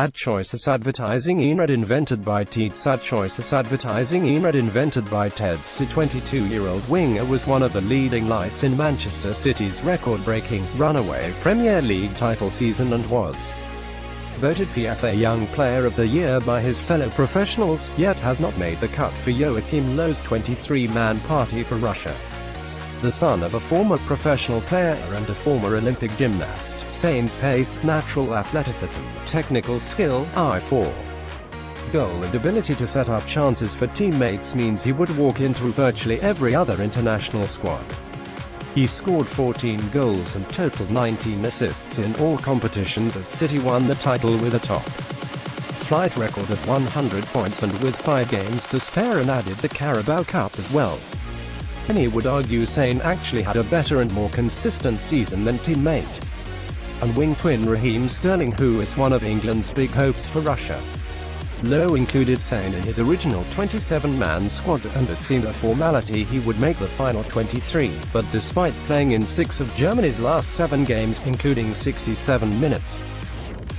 AdChoicesADVERTISINGinRead invented by TeadsAdChoicesADVERTISINGinRead invented by TeadsThe. The 22-year-old winger was one of the leading lights in Manchester City's record-breaking, runaway Premier League title season and was voted PFA Young Player of the Year by his fellow professionals, yet has not made the cut for Joachim Löw's 23-man party for Russia. The son of a former professional player and a former Olympic gymnast, Sane's pace, natural athleticism, technical skill, eye for goal and ability to set up chances for teammates means he would walk into virtually every other international squad. He scored 14 goals and totaled 19 assists in all competitions as City won the title with a top-flight record of 100 points and with 5 games to spare and added the Carabao Cup as well. Many would argue Sane actually had a better and more consistent season than teammate and wing twin Raheem Sterling, who is one of England's big hopes for Russia. Löw included Sane in his original 27-man squad, and it seemed a formality he would make the final 23, but despite playing in 6 of Germany's last 7 games, including 67 minutes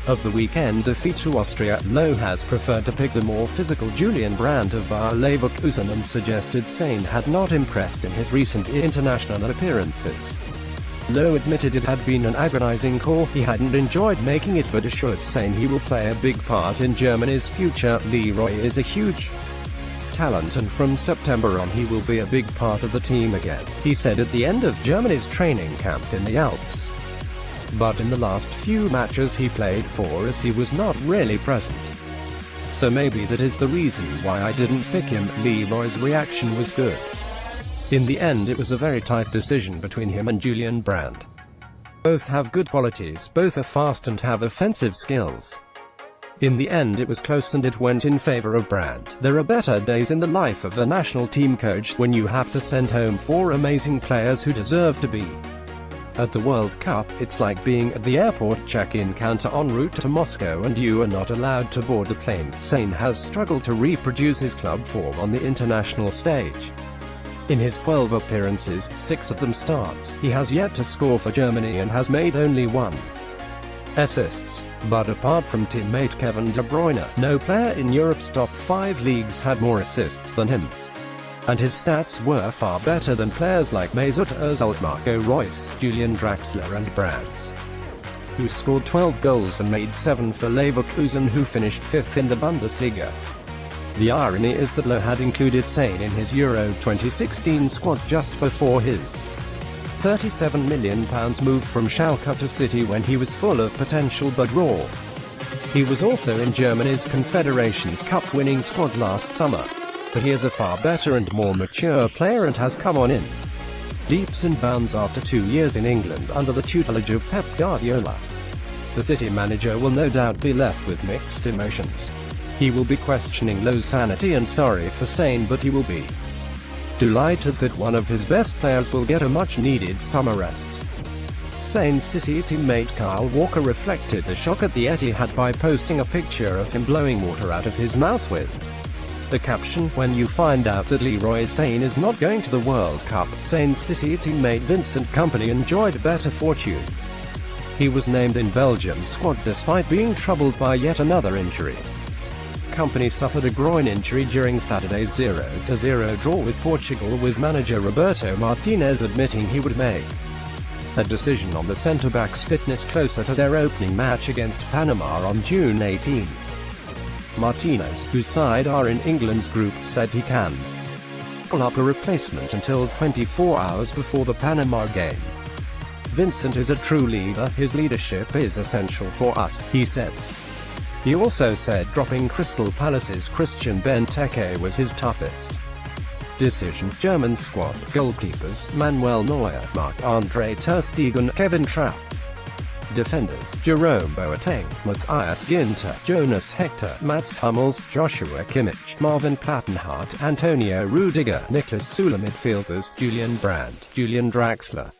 of the weekend defeat to Austria, Löw has preferred to pick the more physical Julian Brandt of Bayer Leverkusen and suggested Sane had not impressed in his recent international appearances. Löw admitted it had been an agonizing call, he hadn't enjoyed making it, but assured Sane he will play a big part in Germany's future. Leroy is a huge talent and from September on he will be a big part of the team again, he said at the end of Germany's training camp in the Alps. But in the last few matches he played for us he was not really present. So maybe that is the reason why I didn't pick him. Leroy's reaction was good. In the end it was a very tight decision between him and Julian Brandt. Both have good qualities, both are fast and have offensive skills. In the end it was close and it went in favor of Brandt. There are better days in the life of the national team coach when you have to send home 4 amazing players who deserve to be at the World Cup. It's like being at the airport check-in counter en route to Moscow and you are not allowed to board the plane. Sane has struggled to reproduce his club form on the international stage. In his 12 appearances, 6 of them starts, he has yet to score for Germany and has made only 1 assists. But apart from teammate Kevin De Bruyne, no player in Europe's top 5 leagues had more assists than him. And his stats were far better than players like Mesut Ozil, Marco Reus, Julian Draxler and Brandt, who scored 12 goals and made 7 for Leverkusen, who finished 5th in the Bundesliga. The irony is that Löw had included Sane in his Euro 2016 squad just before his £37 million move from Schalke to City when he was full of potential but raw. He was also in Germany's Confederations Cup winning squad last summer. But he is a far better and more mature player and has come on in leaps and bounds after 2 years in England under the tutelage of Pep Guardiola. The City manager will no doubt be left with mixed emotions. He will be questioning Löw's sanity and sorry for Sane, but he will be delighted that one of his best players will get a much-needed summer rest. Sane's City teammate Kyle Walker reflected the shock at the Etihad by posting a picture of him blowing water out of his mouth with the caption, "When you find out that Leroy Sane is not going to the World Cup." Sane's City teammate Vincent Kompany enjoyed better fortune. He was named in Belgium's squad despite being troubled by yet another injury. Kompany suffered a groin injury during Saturday's 0-0 draw with Portugal, with manager Roberto Martinez admitting he would make a decision on the centre-back's fitness closer to their opening match against Panama on June 18. Martinez, whose side are in England's group, said he can call up a replacement until 24 hours before the Panama game. "Vincent is a true leader, his leadership is essential for us," he said. He also said dropping Crystal Palace's Christian Benteke was his toughest decision. German squad goalkeepers: Manuel Neuer, Marc-Andre ter Stegen, Kevin Trapp. Defenders: Jerome Boateng, Matthias Ginter, Jonas Hector, Mats Hummels, Joshua Kimmich, Marvin Plattenhardt, Antonio Rudiger, Niklas Süle. Midfielders: Julian Brandt, Julian Draxler,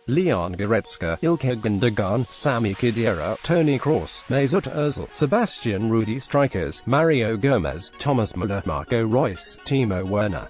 Leon Goretzka, Ilkay Gundogan, Sami Khedira, Toni Kroos, Mesut Ozil, Sebastian Rudy. Strikers: Mario Gomez, Thomas Müller, Marco Reus, Timo Werner.